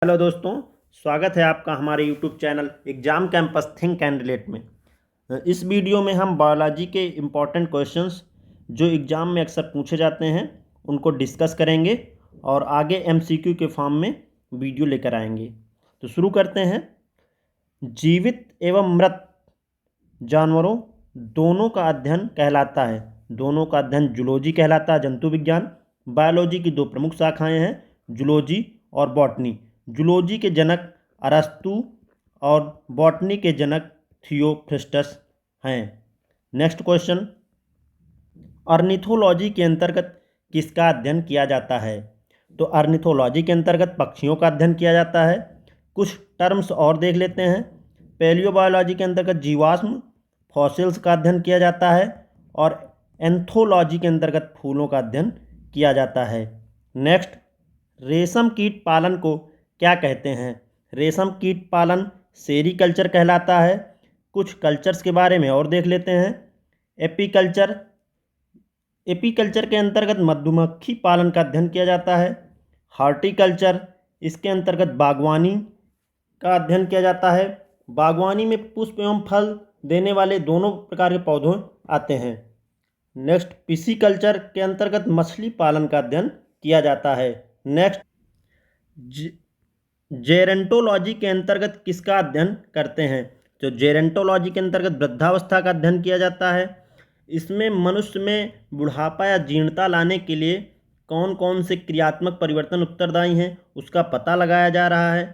Hello दोस्तों, स्वागत है आपका हमारे YouTube channel exam campus think and relate में। इस वीडियो में हम बायोलॉजी के इम्पॉर्टेंट क्वेश्चंस जो एग्ज़ाम में अक्सर पूछे जाते हैं उनको डिस्कस करेंगे और आगे एमसीक्यू के फॉर्म में वीडियो लेकर आएंगे। तो शुरू करते हैं। जीवित एवं मृत जानवरों दोनों का अध्ययन कहलाता है, दोनों का अध्ययन जूलॉजी कहलाता है, जंतु विज्ञान। बायोलॉजी की दो प्रमुख शाखाएं हैं, जूलॉजी और बॉटनी। जूलॉजी के जनक अरस्तु और बॉटनी के जनक थियोफ्रिस्टस हैं। नेक्स्ट क्वेश्चन, ऑर्निथोलॉजी के अंतर्गत किसका अध्ययन किया जाता है? तो ऑर्निथोलॉजी के अंतर्गत पक्षियों का अध्ययन किया जाता है। कुछ टर्म्स और देख लेते हैं। पैलियोबायोलॉजी के अंतर्गत जीवाश्म फॉसिल्स का अध्ययन किया जाता है और एंथोलॉजी के अंतर्गत फूलों का अध्ययन किया जाता है। नेक्स्ट, रेशम कीट पालन को क्या कहते हैं? रेशम कीट पालन सेरीकल्चर कहलाता है। कुछ कल्चर्स के बारे में और देख लेते हैं। एपीकल्चर, एपीकल्चर के अंतर्गत मधुमक्खी पालन का अध्ययन किया जाता है। हॉर्टिकल्चर, इसके अंतर्गत बागवानी का अध्ययन किया जाता है। बागवानी में पुष्प एवं फल देने वाले दोनों प्रकार के पौधे आते हैं। नेक्स्ट, पिसीकल्चर के अंतर्गत मछली पालन का अध्ययन किया जाता है। नेक्स्ट, जेरेंटोलॉजी के अंतर्गत किसका अध्ययन करते हैं? तो जेरेंटोलॉजी के अंतर्गत वृद्धावस्था का अध्ययन किया जाता है। इसमें मनुष्य में बुढ़ापा या जीर्णता लाने के लिए कौन कौन से क्रियात्मक परिवर्तन उत्तरदायी हैं उसका पता लगाया जा रहा है।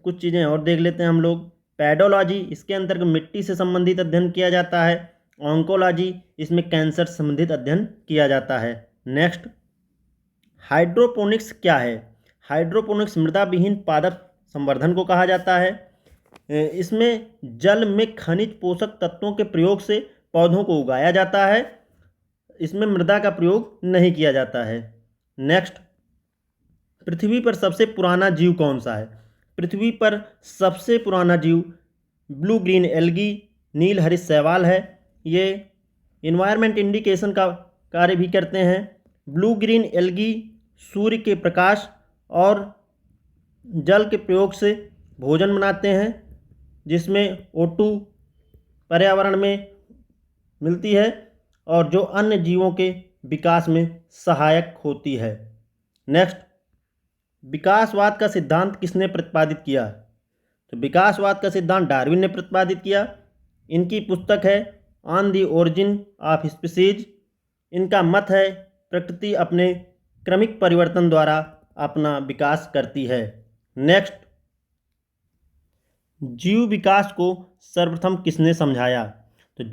कुछ चीज़ें और देख लेते हैं हम लोग। पैडोलॉजी, इसके अंतर्गत मिट्टी से संबंधित अध्ययन किया जाता है। ऑन्कोलॉजी, इसमें कैंसर से संबंधित अध्ययन किया जाता है। नेक्स्ट, हाइड्रोपोनिक्स क्या है? हाइड्रोपोनिक्स मृदा विहीन पादप संवर्धन को कहा जाता है। इसमें जल में खनिज पोषक तत्वों के प्रयोग से पौधों को उगाया जाता है। इसमें मृदा का प्रयोग नहीं किया जाता है। नेक्स्ट, पृथ्वी पर सबसे पुराना जीव कौन सा है? पृथ्वी पर सबसे पुराना जीव ब्लू ग्रीन एल्गी नील हरित शैवाल है। ये इन्वायरमेंट इंडिकेशन का कार्य भी करते हैं। ब्लू ग्रीन एल्गी सूर्य के प्रकाश और जल के प्रयोग से भोजन बनाते हैं, जिसमें O2 पर्यावरण में मिलती है और जो अन्य जीवों के विकास में सहायक होती है। नेक्स्ट, विकासवाद का सिद्धांत किसने प्रतिपादित किया? तो विकासवाद का सिद्धांत डार्विन ने प्रतिपादित किया। इनकी पुस्तक है on the origin of species. इनका मत है प्रकृति अपने क्रमिक परिवर्तन द्वारा अपना विकास करती है। नेक्स्ट, जीव विकास को सर्वप्रथम किसने समझाया? तो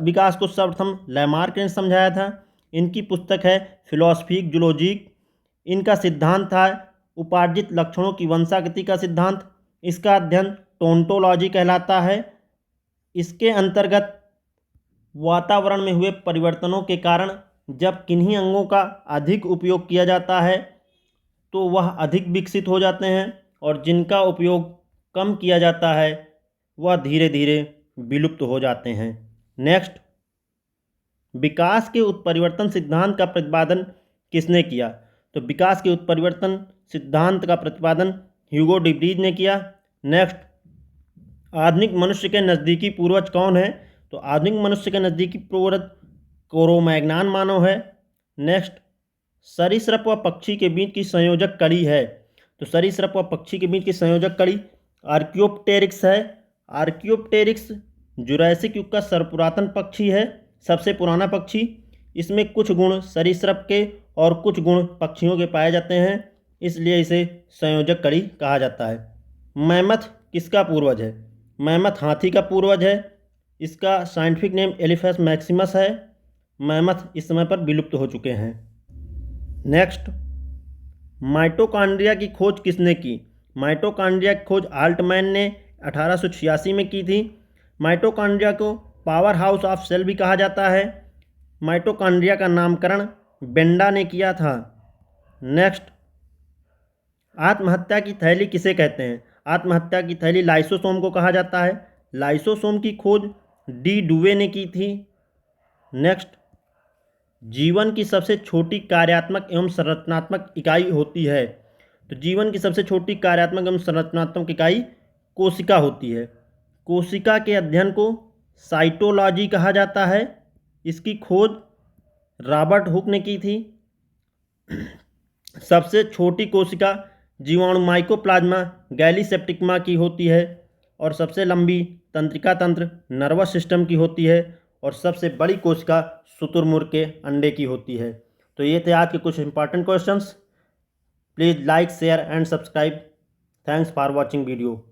विकास को सर्वप्रथम लैमार्क ने समझाया था। इनकी पुस्तक है फिलोसफी जूलॉजिक। इनका सिद्धांत था उपार्जित लक्षणों की वंशागति का सिद्धांत। इसका अध्ययन टोंटोलॉजी कहलाता है। इसके अंतर्गत वातावरण में हुए परिवर्तनों के कारण जब किन्हीं अंगों का अधिक उपयोग किया जाता है तो वह अधिक विकसित हो जाते हैं और जिनका उपयोग कम किया जाता है वह धीरे धीरे विलुप्त हो जाते हैं। नेक्स्ट, विकास के उत्परिवर्तन सिद्धांत का प्रतिपादन किसने किया? तो विकास के उत्परिवर्तन सिद्धांत का प्रतिपादन ह्यूगो डी व्रीज ने किया। नेक्स्ट, आधुनिक मनुष्य के नज़दीकी पूर्वज कौन है? तो आधुनिक मनुष्य के नज़दीकी पूर्वज क्रो-मैग्नान मानव है। नेक्स्ट, सरीसृप व पक्षी के बीच की संयोजक कड़ी है। तो सरीसृप व पक्षी के बीच की संयोजक कड़ी आर्कियोप्टेरिक्स है। आर्कियोप्टेरिक्स जुरासिक युग का सर्वपुरातन पक्षी है, सबसे पुराना पक्षी। इसमें कुछ गुण सरीसृप के और कुछ गुण पक्षियों के पाए जाते हैं, इसलिए इसे संयोजक कड़ी कहा जाता है। मैमथ किसका पूर्वज है? मैमथ हाथी का पूर्वज है। इसका साइंटिफिक नेम एलिफेस मैक्सिमस है। मैमथ इस समय पर विलुप्त हो चुके हैं। नेक्स्ट, माइटोकॉन्ड्रिया की खोज किसने की? माइटोकॉन्ड्रिया की खोज आल्टमैन ने 1886 में की थी। माइटोकॉन्ड्रिया को पावर हाउस ऑफ सेल भी कहा जाता है। माइटोकॉन्ड्रिया का नामकरण बेंडा ने किया था। नेक्स्ट, आत्महत्या की थैली किसे कहते हैं? आत्महत्या की थैली लाइसोसोम को कहा जाता है। लाइसोसोम की खोज डी डुवे ने की थी। नेक्स्ट, जीवन की सबसे छोटी कार्यात्मक एवं संरचनात्मक इकाई होती है तो जीवन की सबसे छोटी कार्यात्मक एवं संरचनात्मक इकाई कोशिका होती है। कोशिका के अध्ययन को साइटोलॉजी कहा जाता है। इसकी खोज रॉबर्ट हुक ने की थी। सबसे छोटी कोशिका जीवाणु माइकोप्लाज्मा गैलीसेप्टिकमा की होती है और सबसे लंबी तंत्रिका तंत्र नर्वस सिस्टम की होती है और सबसे बड़ी कोशिका शुतुरमुर्ग के अंडे की होती है। तो ये थे आज के कुछ important questions. Please like share and subscribe. Thanks for watching video.